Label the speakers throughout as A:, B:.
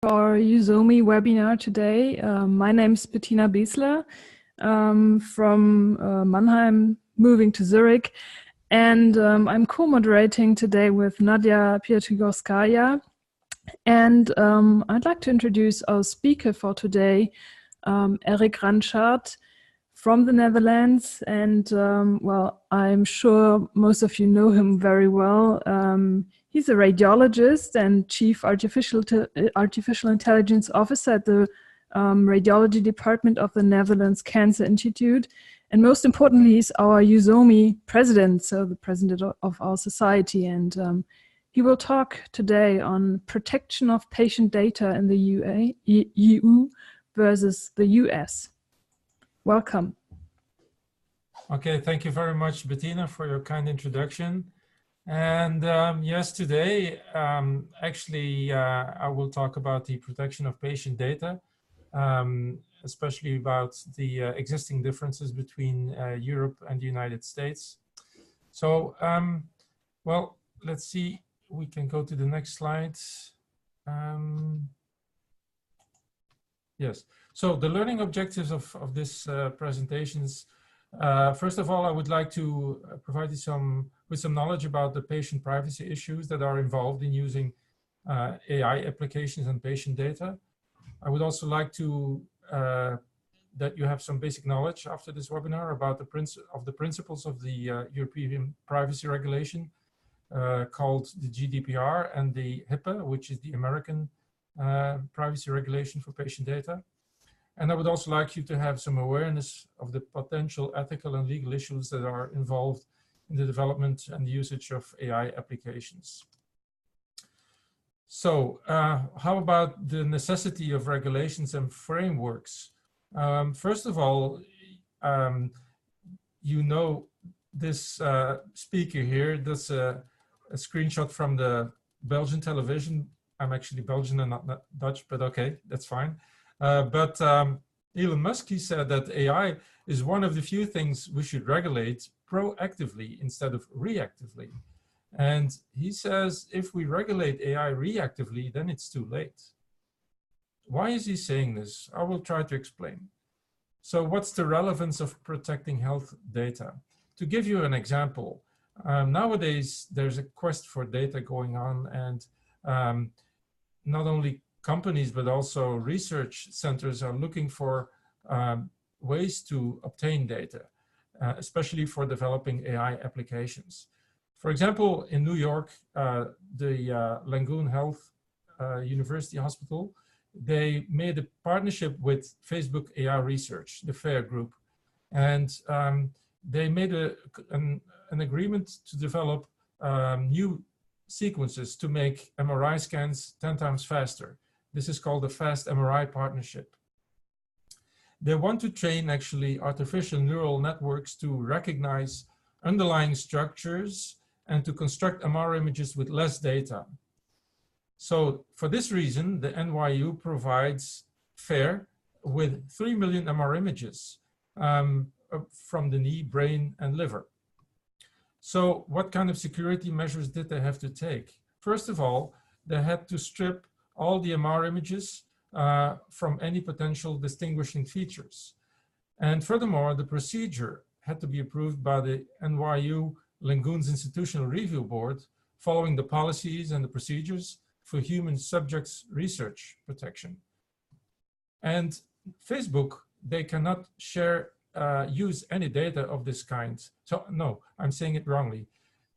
A: our EuSoMII webinar today. My name is Bettina Biesler from Mannheim, moving to Zurich, and I'm co-moderating today with Nadia Pietygorskaya. And I'd like to introduce our speaker for today, Erik Ranschaert from the Netherlands. And well, I'm sure most of you know him very well. He's a radiologist and Chief Artificial Intelligence Officer at the Radiology Department of the Netherlands Cancer Institute. And most importantly, he's our EuSoMII president, so the president of our society. And he will talk today on protection of patient data in the EU versus the US. Welcome.
B: Okay, thank you very much, Bettina, for your kind introduction. And yes, today, actually, I will talk about the protection of patient data, especially about the existing differences between Europe and the United States. So, well, let's see, we can go to the next slide. Yes, so the learning objectives of this presentations. First of all, I would like to provide you with some knowledge about the patient privacy issues that are involved in using AI applications and patient data. I would also like to that you have some basic knowledge after this webinar about the principles of the European privacy regulation called the GDPR and the HIPAA, which is the American privacy regulation for patient data. And I would also like you to have some awareness of the potential ethical and legal issues that are involved in the development and the usage of AI applications. So how about the necessity of regulations and frameworks? First of all, you know this speaker here, that's a screenshot from the Belgian television. I'm actually Belgian and not Dutch, but okay, that's fine. But Elon Musk, he said that AI is one of the few things we should regulate proactively instead of reactively. And he says if we regulate AI reactively, then it's too late. Why is he saying this? I will try to explain. So what's the relevance of protecting health data? To give you an example, nowadays there's a quest for data going on, and not only companies, but also research centers are looking for ways to obtain data, especially for developing AI applications. For example, in New York, the Langone Health University Hospital, they made a partnership with Facebook AI Research, the FAIR group, and they made an agreement to develop new sequences to make MRI scans 10 times faster. This is called the Fast MRI Partnership. They want to train actually artificial neural networks to recognize underlying structures and to construct MR images with less data. So for this reason, the NYU provides FAIR with 3 million MR images from the knee, brain, and liver. So what kind of security measures did they have to take? First of all, they had to strip all the MR images from any potential distinguishing features. And furthermore, the procedure had to be approved by the NYU Langone's Institutional Review Board, following the policies and the procedures for human subjects research protection. And Facebook, they cannot use any data of this kind. So no, I'm saying it wrongly.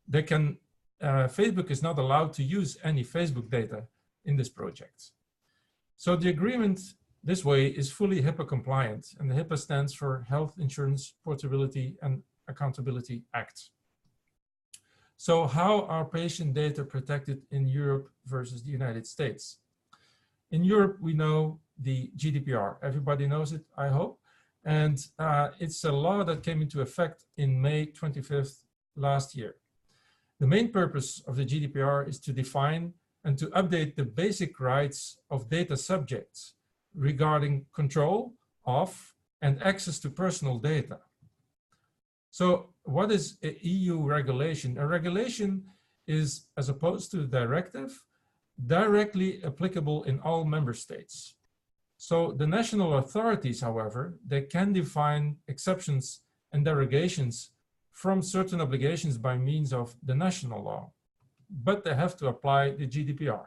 B: They can, Facebook is not allowed to use any Facebook data in this project. So the agreement this way is fully HIPAA compliant, and the HIPAA stands for Health Insurance Portability and Accountability Act. So how are patient data protected in Europe versus the United States? In Europe, we know the GDPR. Everybody knows it, I hope. And it's a law that came into effect in May 25th last year. The main purpose of the GDPR is to define and to update the basic rights of data subjects regarding control of and access to personal data. So what is an EU regulation? A regulation is, as opposed to a directive, directly applicable in all member states. So the national authorities, however, they can define exceptions and derogations from certain obligations by means of the national law, but they have to apply the GDPR.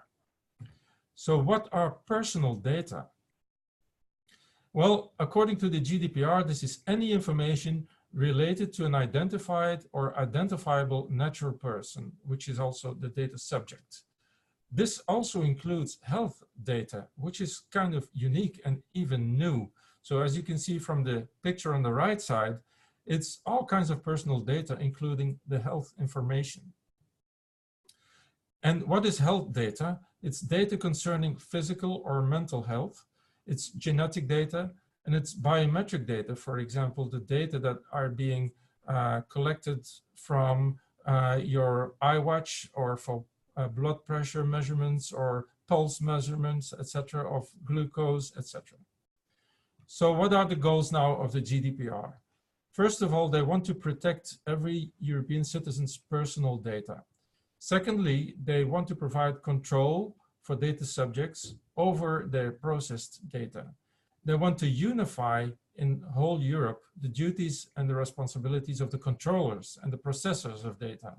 B: So what are personal data? Well, according to the GDPR, this is any information related to an identified or identifiable natural person, which is also the data subject. This also includes health data, which is kind of unique and even new. So as you can see from the picture on the right side, it's all kinds of personal data, including the health information. And what is health data? It's data concerning physical or mental health. It's genetic data, and it's biometric data, for example, the data that are being collected from your iWatch or for blood pressure measurements or pulse measurements, etc., of glucose, etc. So what are the goals now of the GDPR? First of all, they want to protect every European citizen's personal data. Secondly, they want to provide control for data subjects over their processed data. They want to unify in whole Europe the duties and the responsibilities of the controllers and the processors of data.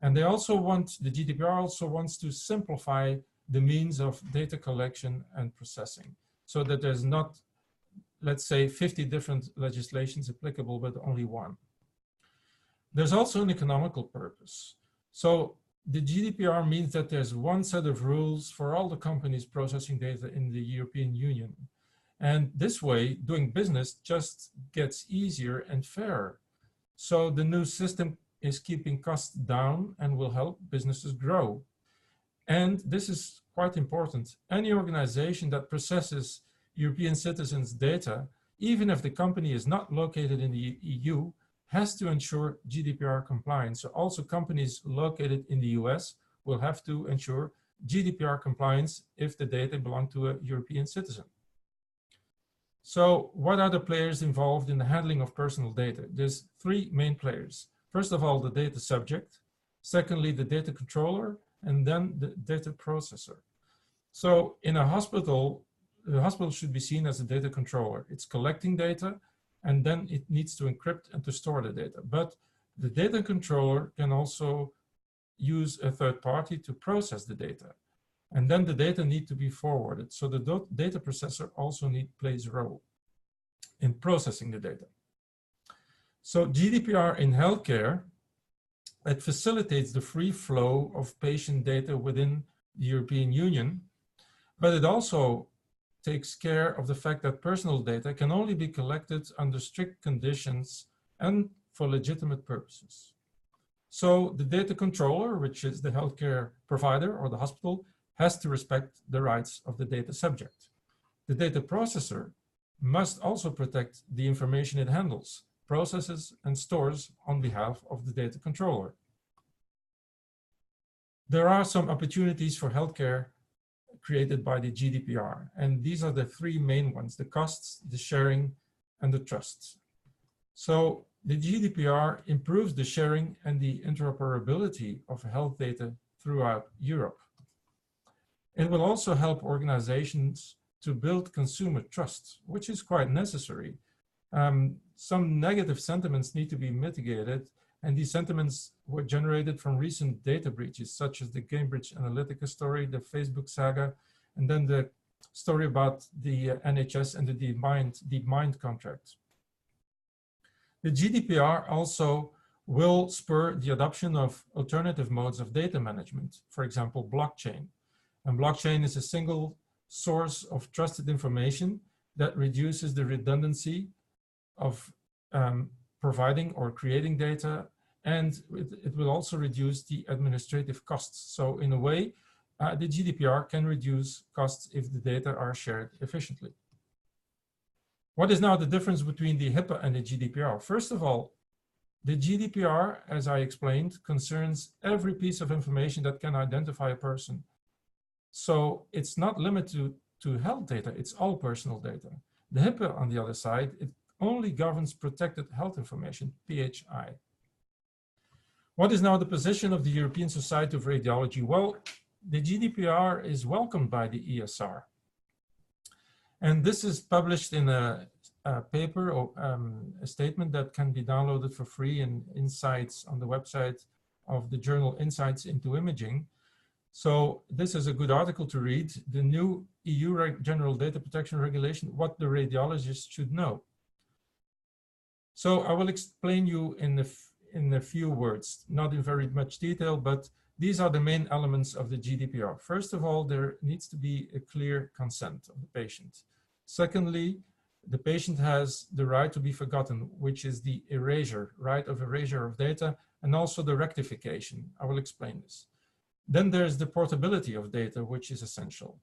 B: And they also want, the GDPR also wants to simplify the means of data collection and processing so that there's not, let's say, 50 different legislations applicable, but only one. There's also an economical purpose. So the GDPR means that there's one set of rules for all the companies processing data in the European Union. And this way, doing business just gets easier and fairer. So the new system is keeping costs down and will help businesses grow. And this is quite important. Any organization that processes European citizens' data, even if the company is not located in the EU, has to ensure GDPR compliance. So also companies located in the US will have to ensure GDPR compliance if the data belong to a European citizen. So what are the players involved in the handling of personal data? There's three main players. First of all, the data subject. Secondly, the data controller, and then the data processor. So in a hospital, the hospital should be seen as a data controller. It's collecting data, and then it needs to encrypt and to store the data. But the data controller can also use a third party to process the data. And then the data need to be forwarded. So the data processor also plays a role in processing the data. So GDPR in healthcare, it facilitates the free flow of patient data within the European Union, but it also takes care of the fact that personal data can only be collected under strict conditions and for legitimate purposes. So the data controller, which is the healthcare provider or the hospital, has to respect the rights of the data subject. The data processor must also protect the information it handles, processes, and stores on behalf of the data controller. There are some opportunities for healthcare created by the GDPR, and these are the three main ones: the costs, the sharing, and the trusts. So the GDPR improves the sharing and the interoperability of health data throughout Europe. It will also help organizations to build consumer trust, which is quite necessary. Some negative sentiments need to be mitigated, and these sentiments were generated from recent data breaches, such as the Cambridge Analytica story, the Facebook saga, and then the story about the NHS and the DeepMind contract. The GDPR also will spur the adoption of alternative modes of data management, for example, blockchain. And blockchain is a single source of trusted information that reduces the redundancy of providing or creating data, and it will also reduce the administrative costs. So in a way, the GDPR can reduce costs if the data are shared efficiently. What is now the difference between the HIPAA and the GDPR? First of all, the GDPR, as I explained, concerns every piece of information that can identify a person. So it's not limited to health data, it's all personal data. The HIPAA, on the other side, it only governs protected health information, PHI. What is now the position of the European Society of Radiology? Well, the GDPR is welcomed by the ESR. And this is published in a paper or a statement that can be downloaded for free in Insights on the website of the journal Insights into Imaging. So this is a good article to read, the new EU General Data Protection Regulation, what the radiologist should know. So I will explain you in a few words, not in very much detail, but these are the main elements of the GDPR. First of all, there needs to be a clear consent of the patient. Secondly, the patient has the right to be forgotten, which is the right of erasure of data, and also the rectification. I will explain this. Then there's the portability of data, which is essential.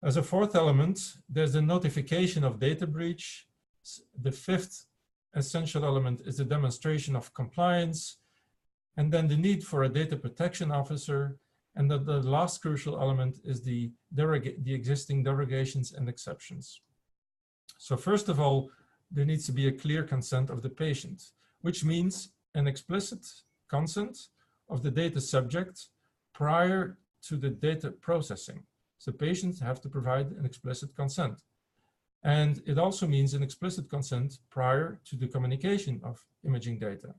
B: As a fourth element, there's the notification of data breach. The fifth essential element is the demonstration of compliance, and then the need for a data protection officer. And the last crucial element is the existing derogations and exceptions. So first of all, there needs to be a clear consent of the patient, which means an explicit consent of the data subject prior to the data processing. So patients have to provide an explicit consent. And it also means an explicit consent prior to the communication of imaging data.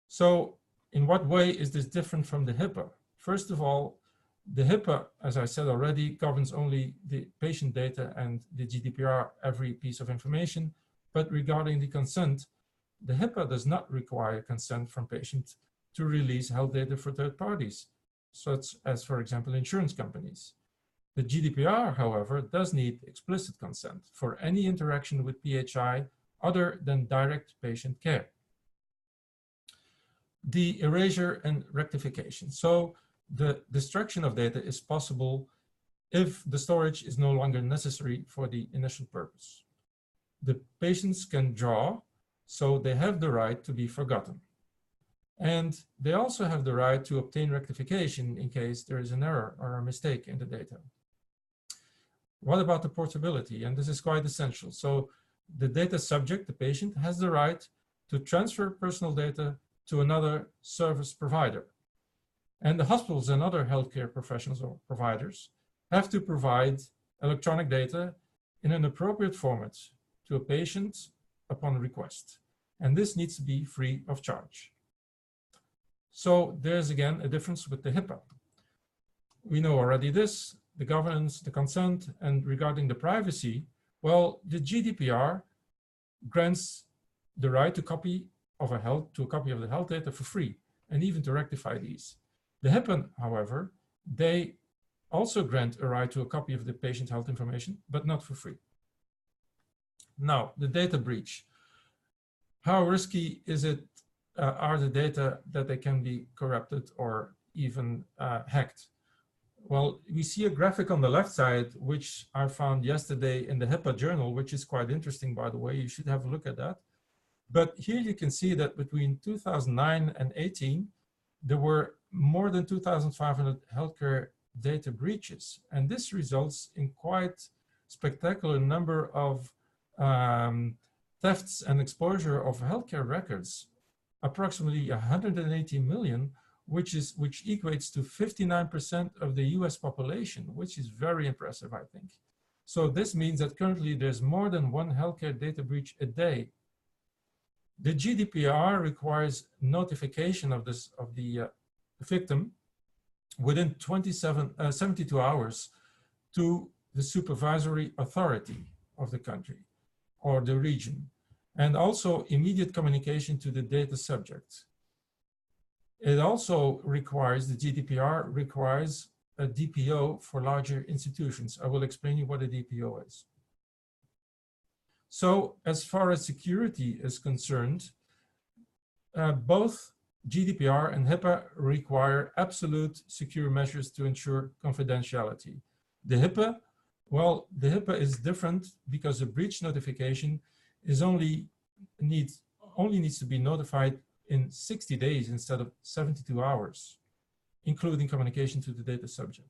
B: So in what way is this different from the HIPAA? First of all, the HIPAA, as I said already, governs only the patient data, and the GDPR every piece of information. But regarding the consent, the HIPAA does not require consent from patients to release health data for third parties, such as, for example, insurance companies. The GDPR, however, does need explicit consent for any interaction with PHI other than direct patient care. The erasure and rectification. So the destruction of data is possible if the storage is no longer necessary for the initial purpose. The patients can draw, so they have the right to be forgotten. And they also have the right to obtain rectification in case there is an error or a mistake in the data. What about the portability? And this is quite essential. So the data subject, the patient, has the right to transfer personal data to another service provider. And the hospitals and other healthcare professionals or providers have to provide electronic data in an appropriate format to a patient upon request. And this needs to be free of charge. So there's again a difference with the HIPAA. We know already this, the governance, the consent, and regarding the privacy, well, the GDPR grants the right to a copy of the health data for free, and even to rectify these. The HIPAA, however, they also grant a right to a copy of the patient health information, but not for free. Now, the data breach. How risky is it, are the data that they can be corrupted or even hacked? Well, we see a graphic on the left side, which I found yesterday in the HIPAA journal, which is quite interesting, by the way. You should have a look at that. But here you can see that between 2009 and 18, there were more than 2,500 healthcare data breaches. And this results in quite spectacular number of thefts and exposure of healthcare records, approximately 180 million, which equates to 59% of the US population, which is very impressive, I think. So this means that currently there's more than one healthcare data breach a day. The GDPR requires notification of the victim within 72 hours to the supervisory authority of the country or the region, and also immediate communication to the data subject. It also requires, the GDPR requires a DPO for larger institutions. I will explain you what a DPO is. So as far as security is concerned, both GDPR and HIPAA require absolute secure measures to ensure confidentiality. The HIPAA, well, the HIPAA is different because a breach notification is only needs to be notified in 60 days instead of 72 hours, including communication to the data subject.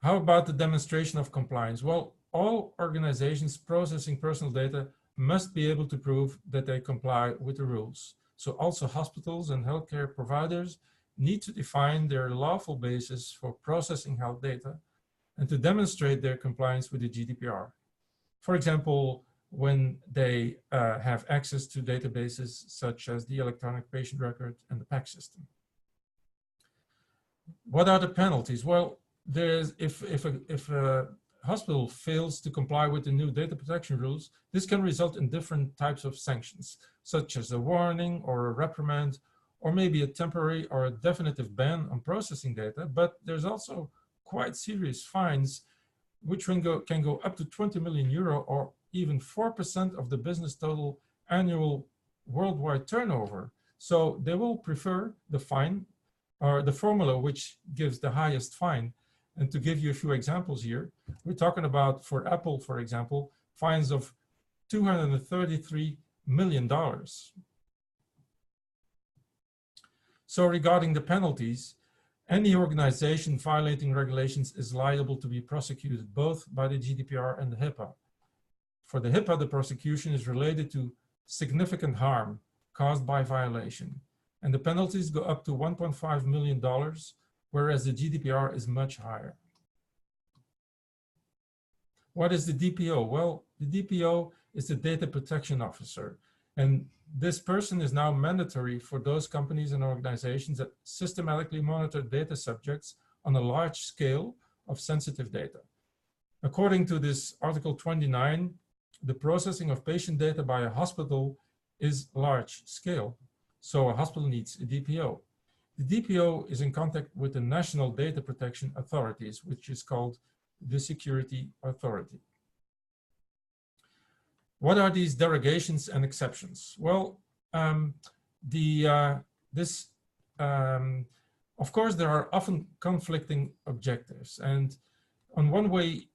B: How about the demonstration of compliance? Well, all organizations processing personal data must be able to prove that they comply with the rules. So also hospitals and healthcare providers need to define their lawful basis for processing health data and to demonstrate their compliance with the GDPR. For example, when they have access to databases such as the electronic patient record and the PAC system. What are the penalties? Well, if a hospital fails to comply with the new data protection rules, this can result in different types of sanctions, such as a warning or a reprimand, or maybe a temporary or a definitive ban on processing data. But there's also quite serious fines, which can go up to 20 million euro or even 4% of the business total annual worldwide turnover. So they will prefer the fine or the formula which gives the highest fine. And to give you a few examples here, we're talking about, for Apple, for example, fines of $233 million. So regarding the penalties, any organization violating regulations is liable to be prosecuted both by the GDPR and the HIPAA. For the HIPAA, the prosecution is related to significant harm caused by violation, and the penalties go up to $1.5 million, whereas the GDPR is much higher. What is the DPO? Well, the DPO is the Data Protection Officer, and this person is now mandatory for those companies and organizations that systematically monitor data subjects on a large scale of sensitive data. According to this Article 29, the processing of patient data by a hospital is large scale, so a hospital needs a DPO. The DPO is in contact with the National Data Protection Authorities, which is called the Security Authority. What are these derogations and exceptions? Well, of course, there are often conflicting objectives. And on one way,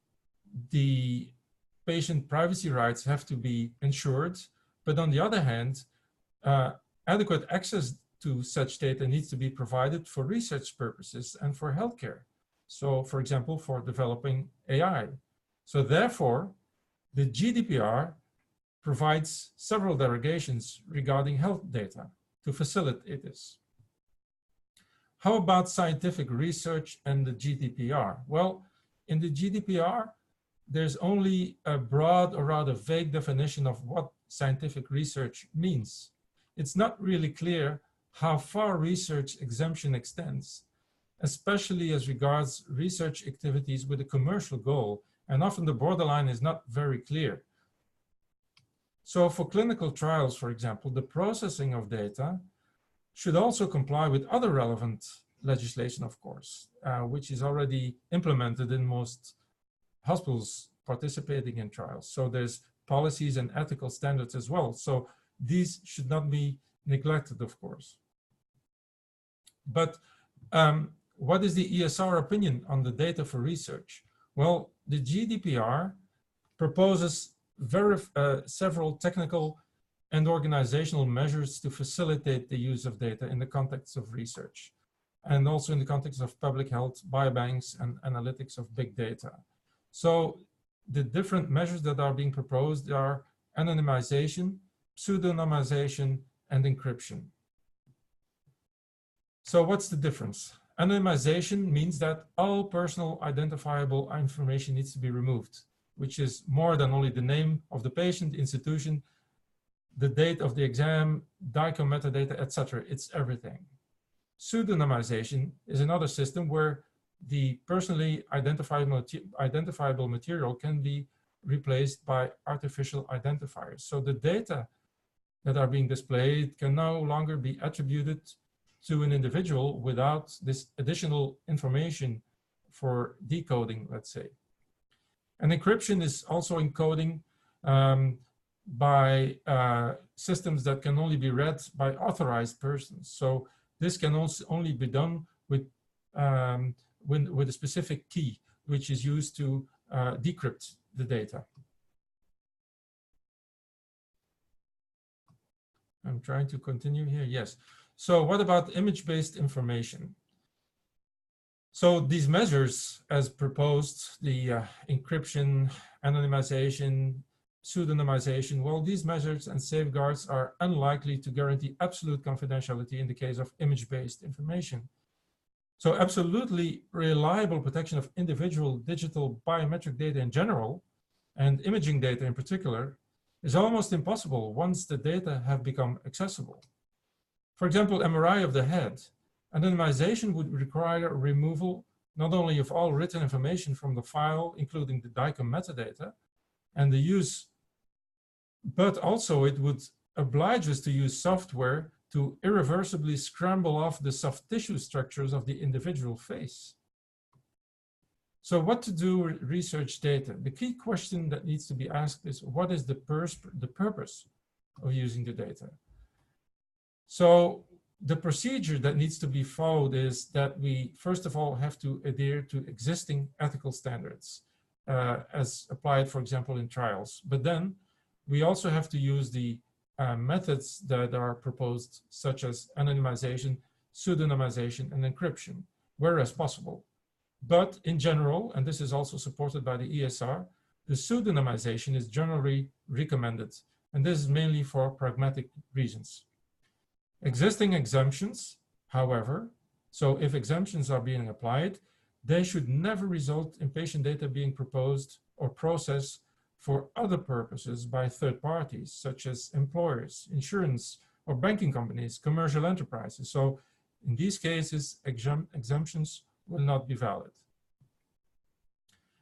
B: the patient privacy rights have to be ensured. But on the other hand, adequate access to such data needs to be provided for research purposes and for healthcare. So, for example, for developing AI. So therefore, the GDPR provides several derogations regarding health data to facilitate this. How about scientific research and the GDPR? Well, in the GDPR, there's only a broad or rather vague definition of what scientific research means. It's not really clear how far research exemption extends, especially as regards research activities with a commercial goal, and often the borderline is not very clear. So for clinical trials, for example, the processing of data should also comply with other relevant legislation, of course, which is already implemented in most hospitals participating in trials. So there's policies and ethical standards as well. So these should not be neglected, of course. But what is the ESR opinion on the data for research? Well, the GDPR proposes several technical and organizational measures to facilitate the use of data in the context of research, and also in the context of public health, biobanks, and analytics of big data. So the different measures that are being proposed are anonymization, pseudonymization, and encryption. So what's the difference? Anonymization means that all personal identifiable information needs to be removed, which is more than only the name of the patient, institution, the date of the exam, DICOM metadata, etc. It's everything. Pseudonymization is another system where the personally identifiable material can be replaced by artificial identifiers. So the data that are being displayed can no longer be attributed to an individual without this additional information for decoding, let's say. And encryption is also encoding by systems that can only be read by authorized persons. So this can also only be done with a specific key, which is used to decrypt the data. I'm trying to continue here. Yes. So what about image-based information? So these measures, as proposed, the encryption, anonymization, pseudonymization, well, these measures and safeguards are unlikely to guarantee absolute confidentiality in the case of image-based information. So absolutely reliable protection of individual digital biometric data in general, and imaging data in particular, is almost impossible once the data have become accessible. For example, MRI of the head, anonymization would require removal not only of all written information from the file, including the DICOM metadata, and the use, but also it would oblige us to use software to irreversibly scramble off the soft tissue structures of the individual face. So what to do with research data? The key question that needs to be asked is, what is the purpose of using the data? So the procedure that needs to be followed is that we, first of all, have to adhere to existing ethical standards as applied, for example, in trials. But then we also have to use the methods that are proposed, such as anonymization, pseudonymization, and encryption, whereas possible. But in general, and this is also supported by the ESR, the pseudonymization is generally recommended, and this is mainly for pragmatic reasons. Existing exemptions, however, so if exemptions are being applied, they should never result in patient data being proposed or processed for other purposes by third parties, such as employers, insurance, or banking companies, commercial enterprises. So in these cases, exemptions will not be valid.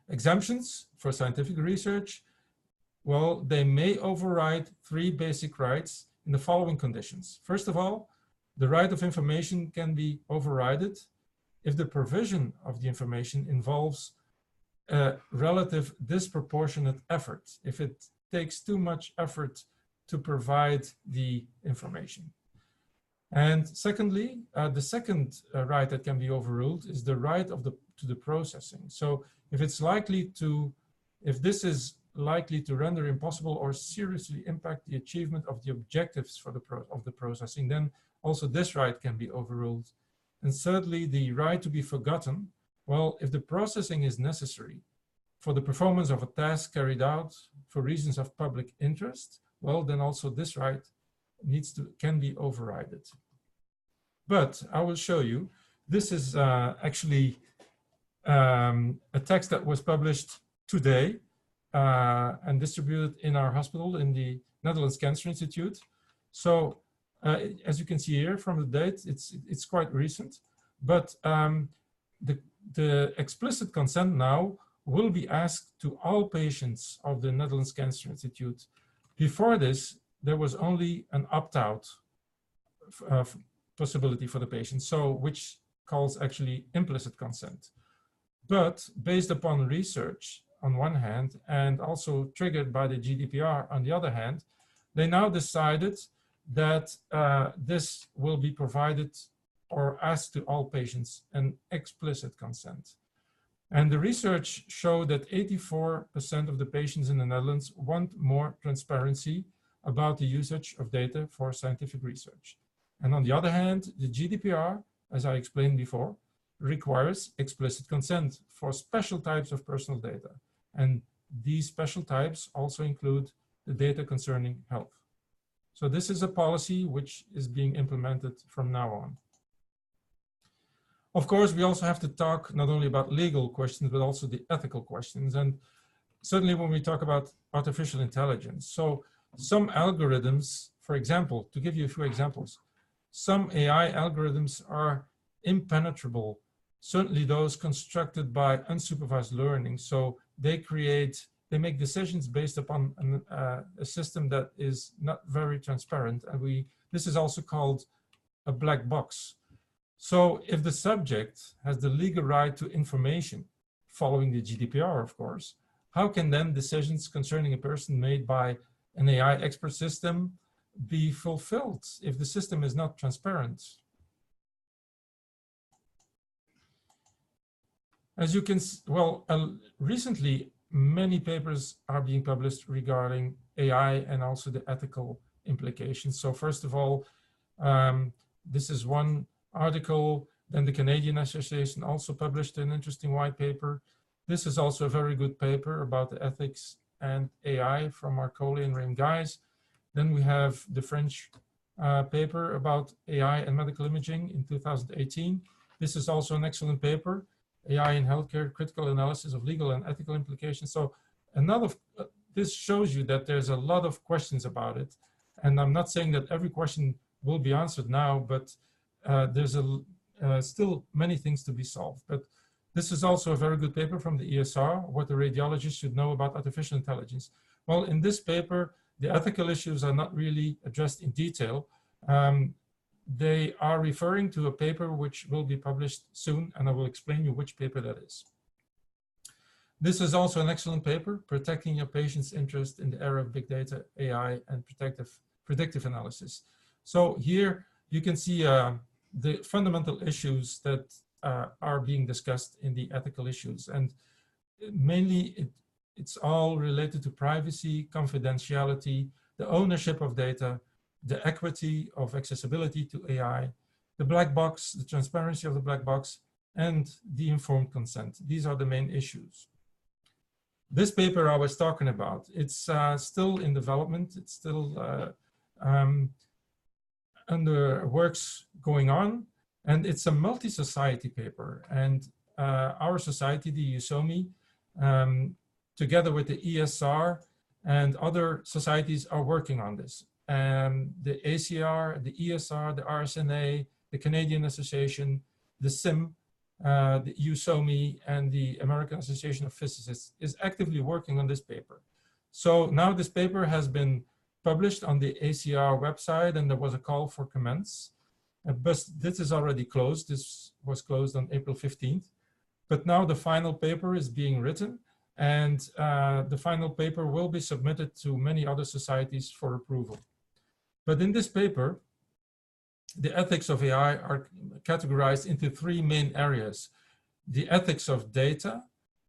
B: Exemptions for scientific research, well, they may override three basic rights in the following conditions. First of all, the right of information can be overridden if the provision of the information involves a relative disproportionate effort, if it takes too much effort to provide the information. And secondly, the second right that can be overruled is the right to the processing. So if this is likely to render impossible or seriously impact the achievement of the objectives for the processing, then also this right can be overruled. And thirdly, the right to be forgotten. Well, if the processing is necessary for the performance of a task carried out for reasons of public interest, well, then also this right can be overridden. But I will show you, this is actually a text that was published today and distributed in our hospital in the Netherlands Cancer Institute. So as you can see here from the date, it's quite recent, but the explicit consent now will be asked to all patients of the Netherlands Cancer Institute. Before this, there was only an opt-out possibility for the patient, so which calls actually implicit consent. But based upon research on one hand, and also triggered by the GDPR on the other hand, they now decided that this will be provided or asked to all patients an explicit consent. And the research showed that 84% of the patients in the Netherlands want more transparency about the usage of data for scientific research. And on the other hand, the GDPR, as I explained before, requires explicit consent for special types of personal data. And these special types also include the data concerning health. So this is a policy which is being implemented from now on. Of course, we also have to talk not only about legal questions, but also the ethical questions. And certainly when we talk about artificial intelligence, so some algorithms, for example, to give you a few examples, some AI algorithms are impenetrable, certainly those constructed by unsupervised learning. So they make decisions based upon a system that is not very transparent. And this is also called a black box. So if the subject has the legal right to information, following the GDPR, of course, how can then decisions concerning a person made by an AI expert system be fulfilled if the system is not transparent? As you can, recently, many papers are being published regarding AI and also the ethical implications. So first of all, this is one article. Then the Canadian Association also published an interesting white paper. This is also a very good paper about the ethics and AI from Marcoli and Raim Guys. Then we have the French paper about AI and medical imaging in 2018. This is also an excellent paper, AI in healthcare, critical analysis of legal and ethical implications. So this shows you that there's a lot of questions about it. And I'm not saying that every question will be answered now, but there's still many things to be solved. But this is also a very good paper from the ESR, what the radiologist should know about artificial intelligence. Well, in this paper, the ethical issues are not really addressed in detail. They are referring to a paper which will be published soon, and I will explain you which paper that is. This is also an excellent paper, Protecting Your Patient's Interest in the Era of Big Data, AI, and Predictive Analysis. So here you can see the fundamental issues that are being discussed in the ethical issues. And mainly it's all related to privacy, confidentiality, the ownership of data, the equity of accessibility to AI, the black box, the transparency of the black box, and the informed consent. These are the main issues. This paper I was talking about, it's still in development. It's still under works going on, and it's a multi-society paper. And our society, the EuSoMII, together with the ESR and other societies are working on this. The ACR, the ESR, the RSNA, the Canadian Association, the SIM, the EuSoMII, and the American Association of Physicists is actively working on this paper. So now this paper has been published on the ACR website, and there was a call for comments. But this is already closed. This was closed on April 15th. But now the final paper is being written, and the final paper will be submitted to many other societies for approval. But in this paper, the ethics of AI are categorized into three main areas. The ethics of data,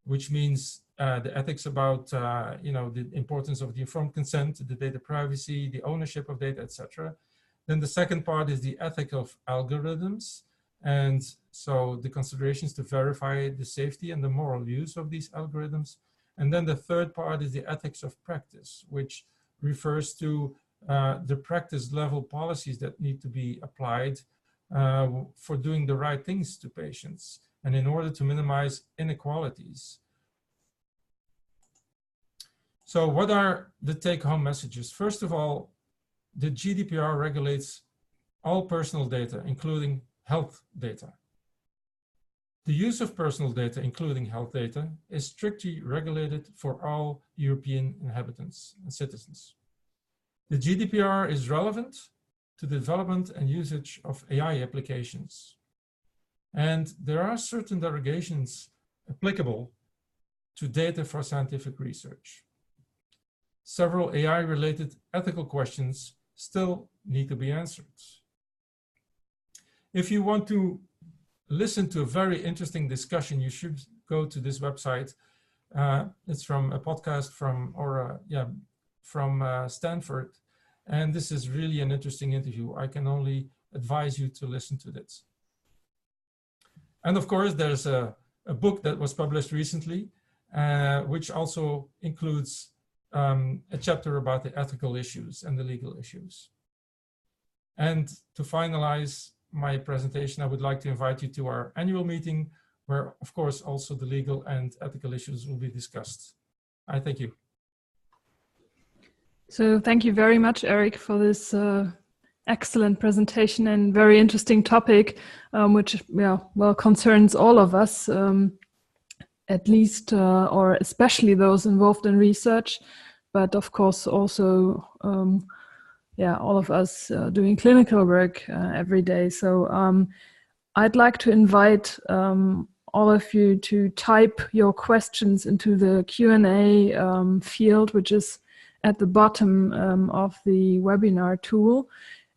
B: which means the ethics about the importance of the informed consent, the data privacy, the ownership of data, etc. Then the second part is the ethic of algorithms, and so the considerations to verify the safety and the moral use of these algorithms. And then the third part is the ethics of practice, which refers to the practice level policies that need to be applied for doing the right things to patients and in order to minimize inequalities. So what are the take-home messages? First of all, the GDPR regulates all personal data, including health data. The use of personal data, including health data, is strictly regulated for all European inhabitants and citizens. The GDPR is relevant to the development and usage of AI applications. And there are certain derogations applicable to data for scientific research. Several AI-related ethical questions still need to be answered. If you want to listen to a very interesting discussion, you should go to this website. It's from a podcast from Stanford. And this is really an interesting interview. I can only advise you to listen to this. And of course, there's a book that was published recently, which also includes a chapter about the ethical issues and the legal issues. And to finalize my presentation, I would like to invite you to our annual meeting, where, of course, also the legal and ethical issues will be discussed. I thank you.
A: So thank you very much, Erik, for this excellent presentation and very interesting topic, which concerns all of us, at least or especially those involved in research, but of course also all of us doing clinical work every day. So I'd like to invite all of you to type your questions into the Q&A field, which is at the bottom of the webinar tool.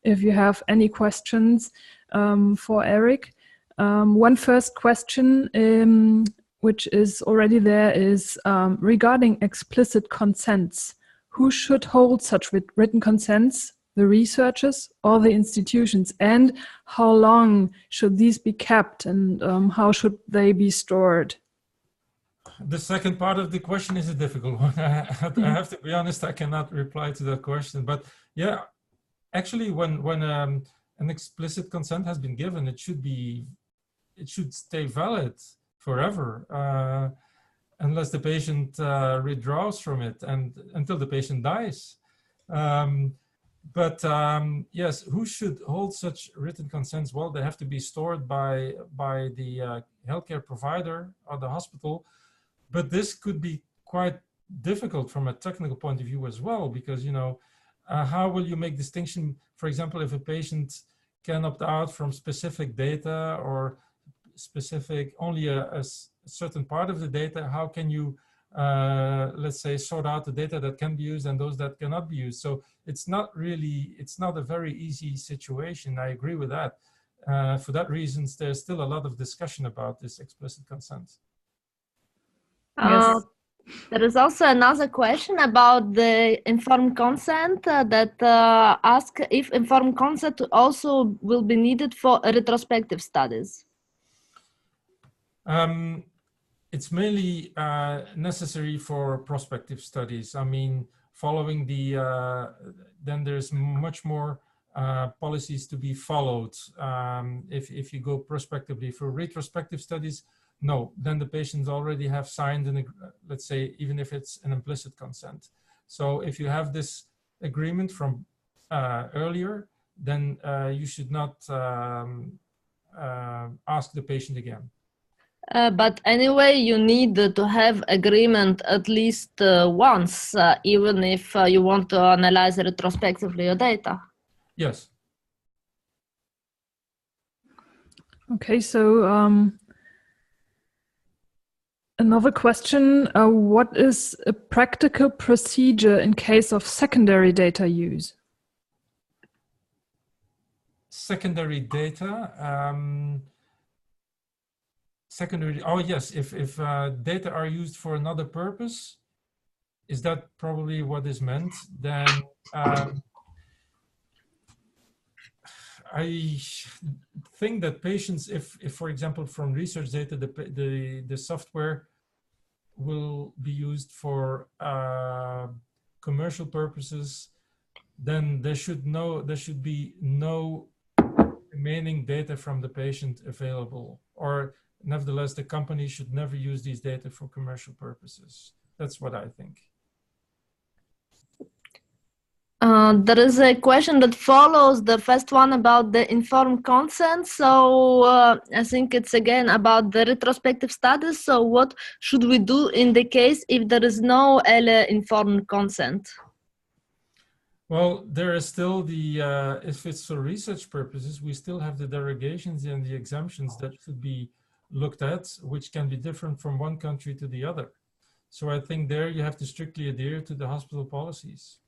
A: If you have any questions for Erik. One first question, which is already there, is regarding explicit consents. Who should hold such written consents, the researchers or the institutions? And how long should these be kept, and how should they be stored?
B: The second part of the question is a difficult one. I have to be honest, I cannot reply to that question. But yeah, actually, when an explicit consent has been given, it should stay valid forever, unless the patient withdraws from it and until the patient dies. Yes, who should hold such written consents? Well, they have to be stored by the healthcare provider or the hospital. But this could be quite difficult from a technical point of view as well, because, you know, how will you make distinction, for example, if a patient can opt out from specific data or specific only a certain part of the data? How can you, let's say, sort out the data that can be used and those that cannot be used? So it's not a very easy situation. I agree with that. For that reason, there's still a lot of discussion about this explicit consent.
A: Yes.
C: There is also another question about the informed consent that asks if informed consent also will be needed for retrospective studies.
B: It's mainly necessary for prospective studies. I mean, following then there's much more policies to be followed. If you go prospectively. For retrospective studies, no, then the patients already have signed let's say, even if it's an implicit consent. So if you have this agreement from earlier, then you should not ask the patient again.
C: But anyway, you need to have agreement at least once, even if you want to analyze retrospectively your data.
B: Yes.
A: Okay, so another question, what is a practical procedure in case of secondary data use?
B: Secondary data, oh yes, if data are used for another purpose, is that probably what is meant? Then I think that patients, if for example from research data, the software will be used for commercial purposes, then there should be no remaining data from the patient available, or nevertheless the company should never use these data for commercial purposes. That's what I think.
C: There is a question that follows the first one about the informed consent. So I think it's again about the retrospective studies. So what should we do in the case if there is no earlier informed consent?
B: Well, there is still if it's for research purposes, we still have the derogations and the exemptions that should be looked at, which can be different from one country to the other. So I think there you have to strictly adhere to the hospital policies.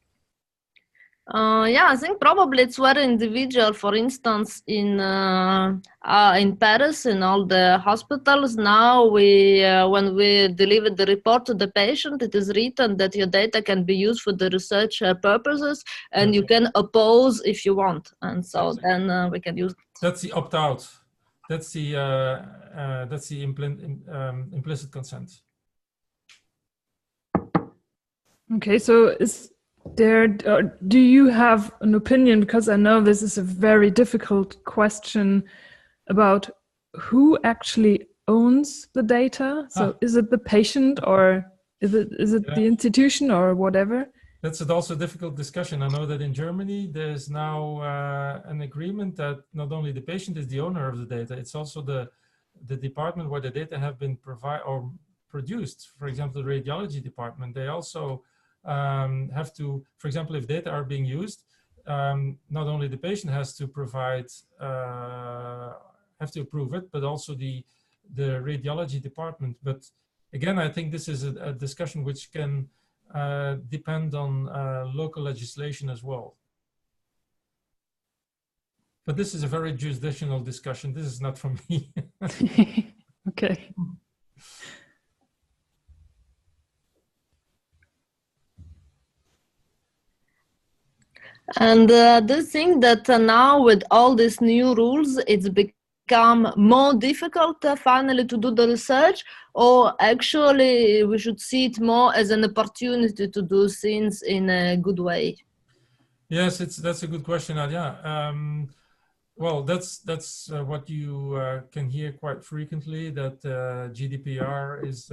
C: Yeah, I think probably it's very individual. For instance, in Paris, in all the hospitals now, when we deliver the report to the patient, it is written that your data can be used for the research purposes, and you can oppose if you want, and so then we can use it.
B: That's the opt-out. That's the implicit consent.
A: Okay, so do you have an opinion, because I know this is a very difficult question, about who actually owns the data? So is it the patient, or is it the institution, or whatever?
B: That's also a difficult discussion. I know that in Germany there's now an agreement that not only the patient is the owner of the data, it's also the department where the data have been produced. For example, the radiology department, they also have to, for example, if data are being used, not only the patient has to provide, have to approve it, but also the radiology department. But again, I think this is a discussion which can depend on local legislation as well. But this is a very jurisdictional discussion. This is not from me.
A: Okay.
C: And do you think that now with all these new rules, it's become more difficult finally to do the research, or actually we should see it more as an opportunity to do things in a good way?
B: Yes, that's a good question, Nadia. Well, that's what you can hear quite frequently, that GDPR is,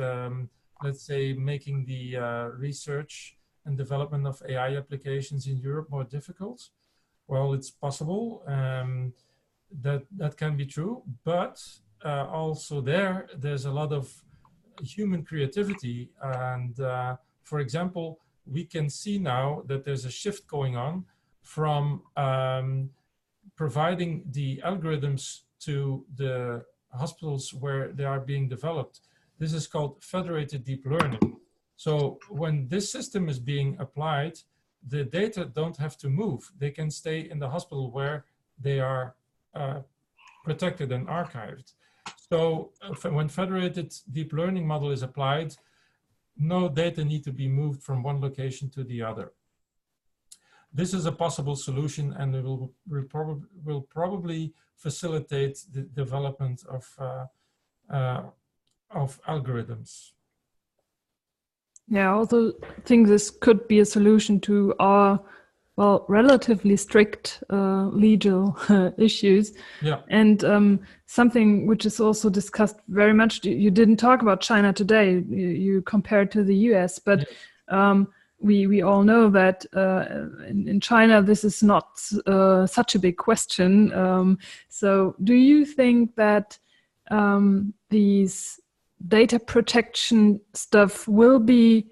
B: let's say, making the research and development of AI applications in Europe more difficult. Well, it's possible that can be true, but also there's a lot of human creativity. And for example, we can see now that there's a shift going on from providing the algorithms to the hospitals where they are being developed. This is called federated deep learning. So when this system is being applied, the data don't have to move. They can stay in the hospital where they are protected and archived. So when federated deep learning model is applied, no data need to be moved from one location to the other. This is a possible solution, and it will probably facilitate the development of algorithms.
A: Yeah, I also think this could be a solution to our, well, relatively strict legal issues.
B: Yeah.
A: And something which is also discussed very much, you didn't talk about China today, you compared to the US, but yeah. We all know that in China this is not such a big question. So do you think that these data protection stuff will be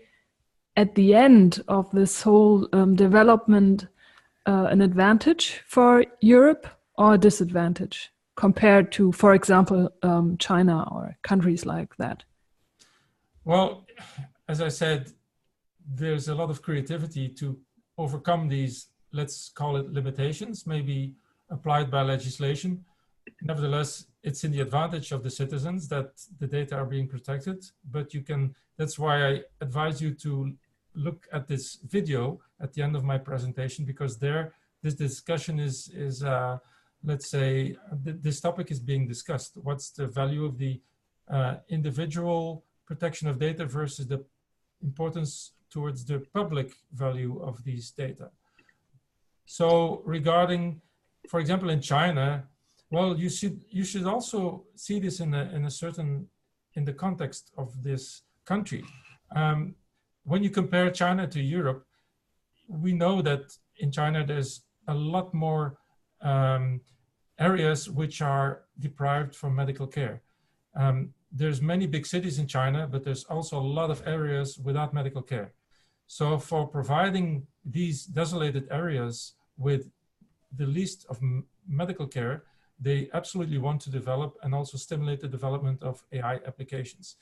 A: at the end of this whole development an advantage for Europe or a disadvantage compared to, for example, China or countries like that?
B: Well, as I said, there's a lot of creativity to overcome these, let's call it limitations, maybe applied by legislation. Nevertheless, it's in the advantage of the citizens that the data are being protected, but you can, that's why I advise you to look at this video at the end of my presentation, because there, this discussion is let's say, this topic is being discussed. What's the value of the individual protection of data versus the importance towards the public value of these data? So regarding, for example, in China, well, you should also see this in the context of this country. When you compare China to Europe, we know that in China there's a lot more areas which are deprived from medical care. There's many big cities in China, but there's also a lot of areas without medical care. So for providing these desolated areas with the least of medical care, they absolutely want to develop and also stimulate the development of AI applications.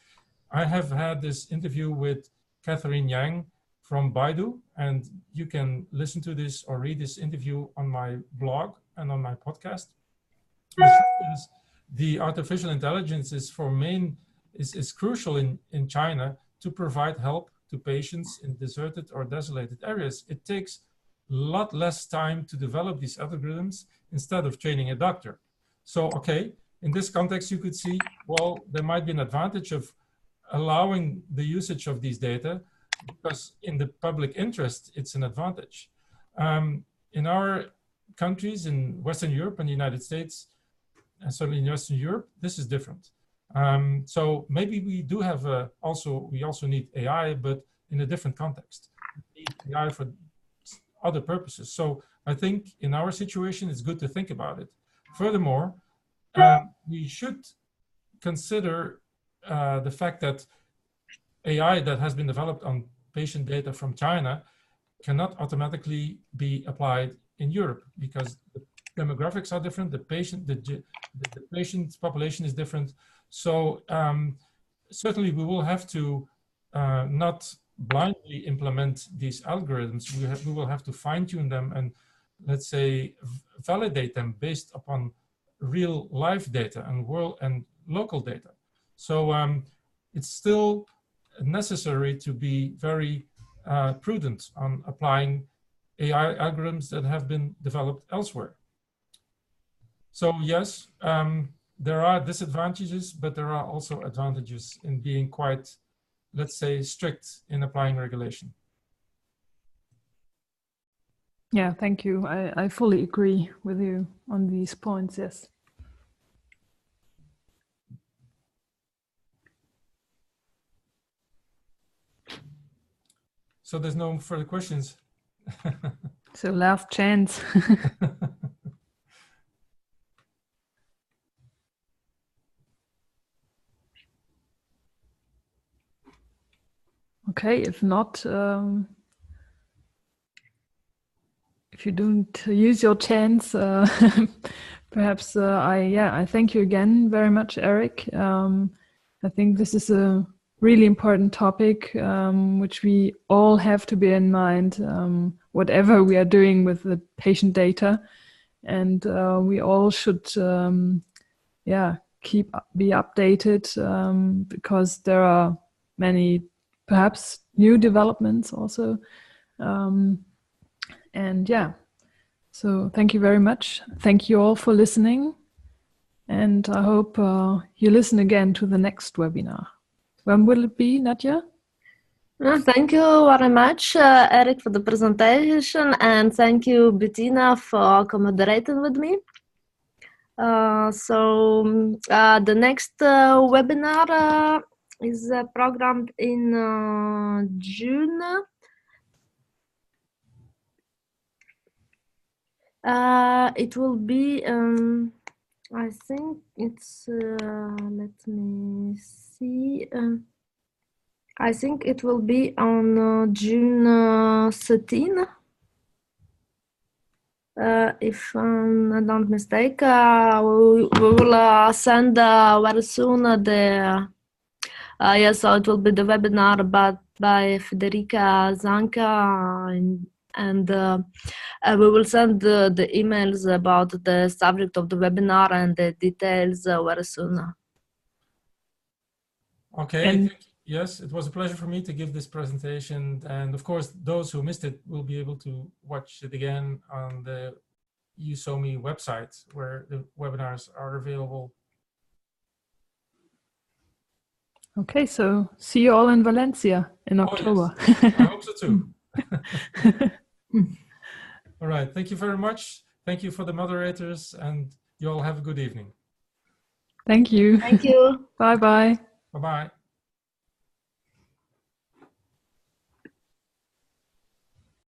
B: I have had this interview with Catherine Yang from Baidu, and you can listen to this or read this interview on my blog and on my podcast. The artificial intelligence is is crucial in China to provide help to patients in deserted or desolated areas. It takes a lot less time to develop these algorithms instead of training a doctor. So, okay, in this context, you could see, well, there might be an advantage of allowing the usage of these data, because in the public interest, it's an advantage. In our countries in Western Europe and the United States, and certainly in Western Europe, this is different. So maybe we do have we also need AI, but in a different context. We need AI for other purposes. So I think in our situation, it's good to think about it. Furthermore, we should consider the fact that AI that has been developed on patient data from China cannot automatically be applied in Europe, because the demographics are different, the patient's population is different. So certainly we will have to not blindly implement these algorithms. We will have to fine-tune them and, let's say, validate them based upon real life data and local data. So it's still necessary to be very prudent on applying AI algorithms that have been developed elsewhere. So yes, there are disadvantages, but there are also advantages in being quite, let's say, strict in applying regulation.
A: Yeah, thank you. I fully agree with you on these points, yes.
B: So there's no further questions.
A: So last chance. Okay, if not, if you don't use your chance, perhaps I thank you again very much, Erik. I think this is a really important topic, which we all have to bear in mind, whatever we are doing with the patient data, and we all should, be updated, because there are many, perhaps new developments also, and yeah. So thank you very much. Thank you all for listening, and I hope you listen again to the next webinar. When will it be, Nadja?
C: Thank you very much, Erik, for the presentation, and thank you, Bettina, for co-moderating with me. The next webinar is programmed in June. It will be, I think it's, let me see. I think it will be on June 13. If I don't mistake, we will send very soon so it will be the webinar by Federica Zanca, and we will send the emails about the subject of the webinar and the details very soon.
B: Okay, yes, it was a pleasure for me to give this presentation, and of course those who missed it will be able to watch it again on the EuSoMII website, where the webinars are available.
A: Okay, so see you all in Valencia in October.
B: Yes. I hope so too. All right, thank you very much. Thank you for the moderators, and you all have a good evening.
A: Thank you.
C: Thank you.
A: Bye-bye.
B: Bye-bye.